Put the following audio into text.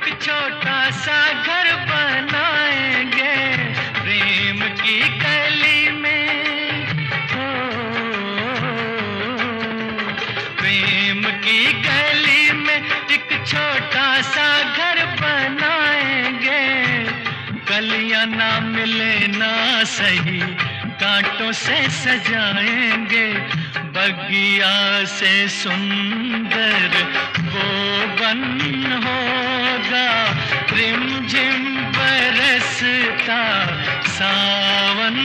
छोटा सा घर बनाएंगे प्रेम की गली में, हो प्रेम की गली में एक छोटा सा घर बनाएंगे। कलियां ना मिले ना सही कांटों से सजाएंगे, बगिया से सुंदर वो बन होगा, रिमझिम बरसता सावन